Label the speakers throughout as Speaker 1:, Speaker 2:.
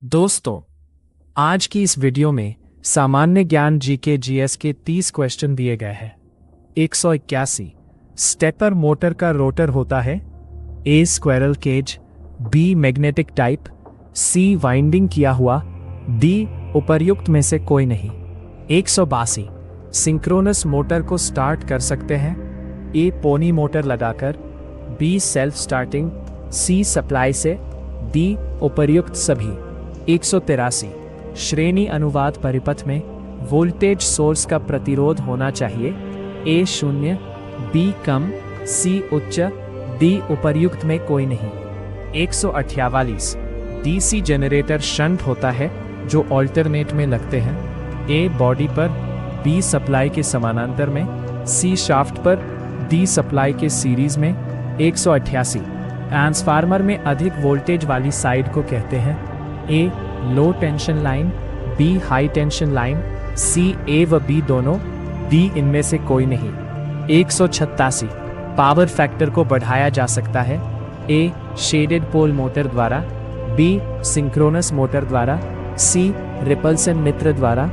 Speaker 1: दोस्तों, आज की इस वीडियो में सामान्य ज्ञान जीके जीएस के 30 क्वेश्चन दिए गए हैं। 181 स्टेपर मोटर का रोटर होता है। A squirrel cage, B magnetic type, C winding किया हुआ, डी उपर्युक्त में से कोई नहीं। 182 सिंक्रोनस मोटर को स्टार्ट कर सकते हैं। ए पोनी मोटर लगाकर, B self starting, C supply से, डी उपर्युक्त सभी। 183 श्रेणी अनुवाद परिपथ में वोल्टेज सोर्स का प्रतिरोध होना चाहिए। ए 0, बी कम, सी उच्च, डी उपर्युक्त में कोई नहीं। 148 डीसी जनरेटर शंट होता है जो ऑल्टरनेट में लगते हैं। ए बॉडी पर, बी सप्लाई के समानांतर में, सी शाफ्ट पर, डी सप्लाई के सीरीज में। 188 ट्रांसफार्मर में अधिक वोल्टेज वाली साइड को कहते हैं। A low tension line, B high tension line, C A व बी दोनों, डी इनमें से कोई नहीं। 186 पावर फैक्टर को बढ़ाया जा सकता है। ए शेडेड पोल मोटर द्वारा, बी सिंक्रोनस मोटर द्वारा, सी रिपल्सन मित्र द्वारा,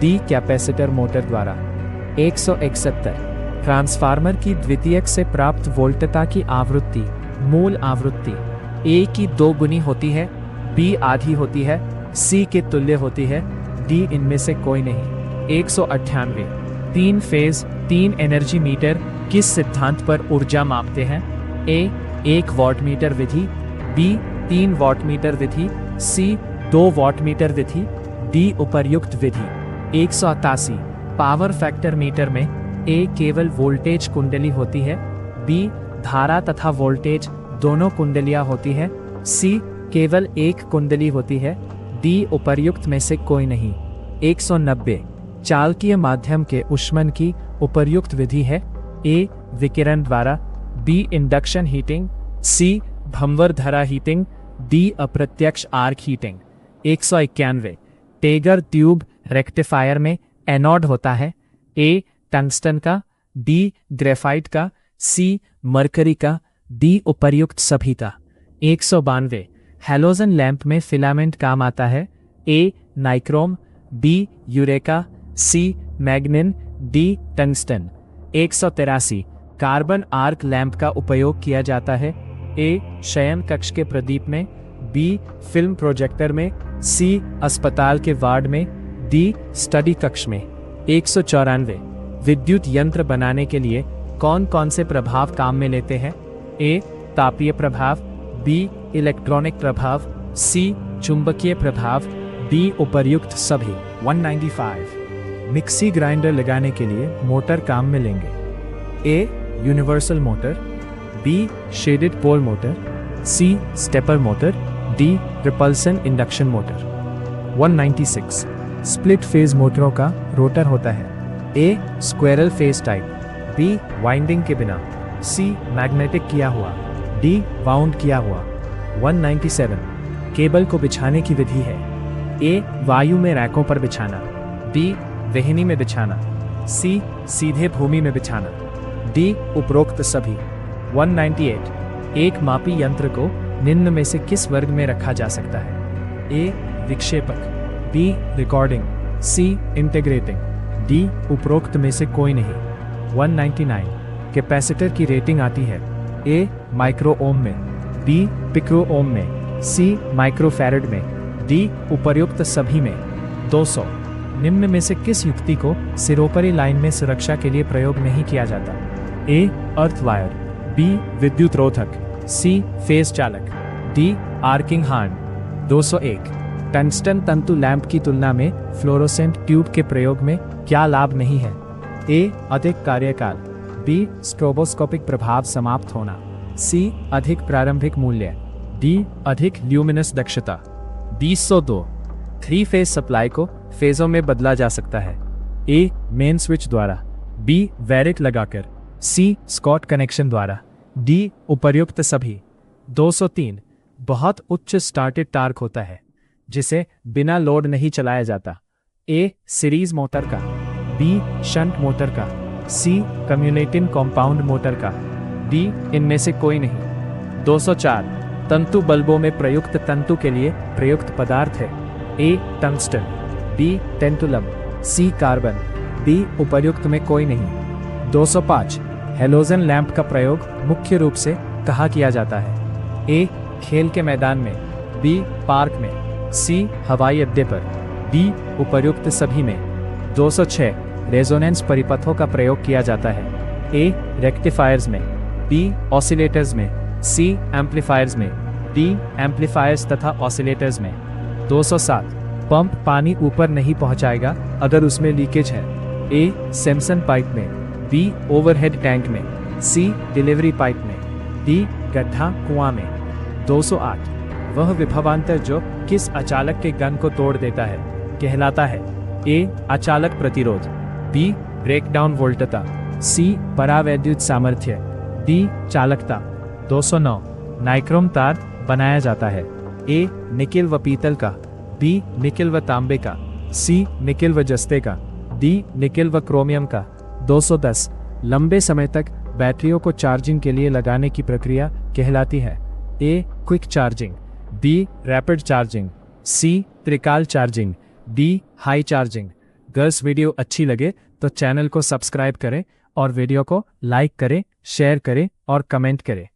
Speaker 1: डी कैपेसिटर मोटर द्वारा। 171 ट्रांसफार्मर की द्वितीयक से प्राप्त वोल्टता की आवृत्ति मूल आवृत्ति ए की 2 गुनी होती है, बी आधी होती है, सी के तुल्य होती है, डी इनमें से कोई नहीं। 198 3 फेज 3 एनर्जी मीटर किस सिद्धांत पर ऊर्जा मापते हैं? ए 1 वॉट मीटर विधि, बी 3 वॉट मीटर विधि, सी 2 वॉट मीटर विधि, डी उपर्युक्त विधि। 188 पावर फैक्टर मीटर में ए केवल वोल्टेज कुंडली होती है, बी धारा तथा वोल्टेज दोनों कुंडलियां होती है, सी केवल एक कुंडली होती है, डी उपर्युक्त में से कोई नहीं। 190 चालकीय माध्यम के ऊष्मन की उपर्युक्त विधि है। ए विकिरण द्वारा, बी इंडक्शन हीटिंग, सी भंवर धरा हीटिंग, डी अप्रत्यक्ष arc heating. 191 Tagore tube rectifier में एनोड होता है। ए टंगस्टन का, डी ग्रेफाइट का, सी मरकरी का, डी उपर्युक्त सभी का। 192 हैलोजन लैंप में फिलामेंट काम आता है। A nichrome, B eureka, C manganin, D tungsten. 183 carbon arc lamp का उपयोग किया जाता है। ए शयन कक्ष के प्रदीप में, बी फिल्म प्रोजेक्टर में, सी अस्पताल के वार्ड में, डी स्टडी कक्ष में। 194 विद्युत यंत्र बनाने के लिए कौन कौन से प्रभाव काम में लेते हैं? ए तापीय प्रभाव, बी इलेक्ट्रॉनिक प्रभाव, सी चुंबकीय प्रभाव, डी उपर्युक्त सभी। 195 मिक्सी ग्राइंडर लगाने के लिए मोटर काम में लेंगे। A universal motor, B shaded pole motor, C stepper motor, D repulsion induction motor. 196 split phase मोटरों का रोटर होता है। A squirrel phase type, B winding के बिना, सी मैग्नेटिक किया हुआ, डी वाउंड किया हुआ। 197 केबल को बिछाने की विधि है। ए वायु में रैकों पर बिछाना, बी वेहिनी में बिछाना, सी सीधे भूमि में बिछाना, डी उपरोक्त सभी। 198 एक मापी यंत्र को निम्न में से किस वर्ग में रखा जा सकता है? ए विक्षेपक, बी रिकॉर्डिंग, सी इंटीग्रेटिंग, डी उपरोक्त में से कोई नहीं। 199 कैपेसिटर की रेटिंग आती है। ए माइक्रो ओम में, बी पिक्रो ओम में, सी माइक्रोफैरड में, डी उपर्युक्त सभी में। 200 निम्न में से किस युक्ति को सिरोपरी लाइन में सुरक्षा के लिए प्रयोग नहीं किया जाता? ए अर्थ वायर, बी विद्युत रोधक, सी फेज चालक, डी आर्किंग हार्न। 201 टंगस्टन तंतु लैंप की तुलना में फ्लोरोसेंट ट्यूब के प्रयोग में क्या लाभ नहीं है? ए अधिक कार्यकाल, बी स्ट्रोबोस्कोपिक प्रभाव समाप्त होना, सी अधिक प्रारंभिक मूल्य, डी अधिक ल्यूमिनस दक्षता। 202 3 फेज सप्लाई को फेजों में बदला जा सकता है। ए मेन स्विच द्वारा, बी वैरिक लगाकर, सी स्कॉट कनेक्शन द्वारा, डी उपर्युक्त सभी। 203 बहुत उच्च स्टार्टेड टार्क होता है जिसे बिना लोड नहीं चलाया जाता। ए सीरीज मोटर का, बी शंट मोटर का, सी कम्युलेटिव कॉम्पाउंड मोटर का, डी इनमें से कोई नहीं। 204 तंतु बल्बों में प्रयुक्त तंतु के लिए प्रयुक्त पदार्थ है। ए टंगस्टन, बी टेंटुलम, सी कार्बन, डी उपर्युक्त में कोई नहीं। 205 हेलोजन लैंप का प्रयोग मुख्य रूप से कहाँ किया जाता है? ए खेल के मैदान में, बी पार्क में, सी हवाई अड्डे पर, डी उपर्युक्त सभी में। 206 रेजोनेंस परिपथों का प्रयोग किया जाता है। ए रेक्टिफायर्स में, बी ऑसिलेटर्स में, सी एम्पलीफायर्स में, डी एम्पलीफायर्स तथा ऑसिलेटर्स में। 207 पंप पानी ऊपर नहीं पहुंचाएगा अगर उसमें लीकेज है। ए सैमसन पाइप में, बी ओवरहेड टैंक में, सी डिलीवरी पाइप में, डी गड्ढा कुआं में। 208 वह विभवांतर जो किस अचालक के गन को तोड़ देता है कहलाता है? ए अचालक प्रतिरोध, बी ब्रेकडाउन वोल्टता, सी परावैद्युत सामर्थ्य, डी चालकता। 209 नाइक्रोम तार बनाया जाता है। ए निकिल व पीतल का, बी निकिल व तांबे का, सी निकिल व जस्ते का, डी निकिल व क्रोमियम का। 210 लंबे समय तक बैटरियों को चार्जिंग के लिए लगाने की प्रक्रिया कहलाती है? A quick charging, B rapid charging, C trickle charging, D high charging. गर्ल्स वीडियो अच्छी लगे तो चैनल को सब्सक्राइब करें और वीडियो को लाइक करें, शेयर करें और कमेंट करें।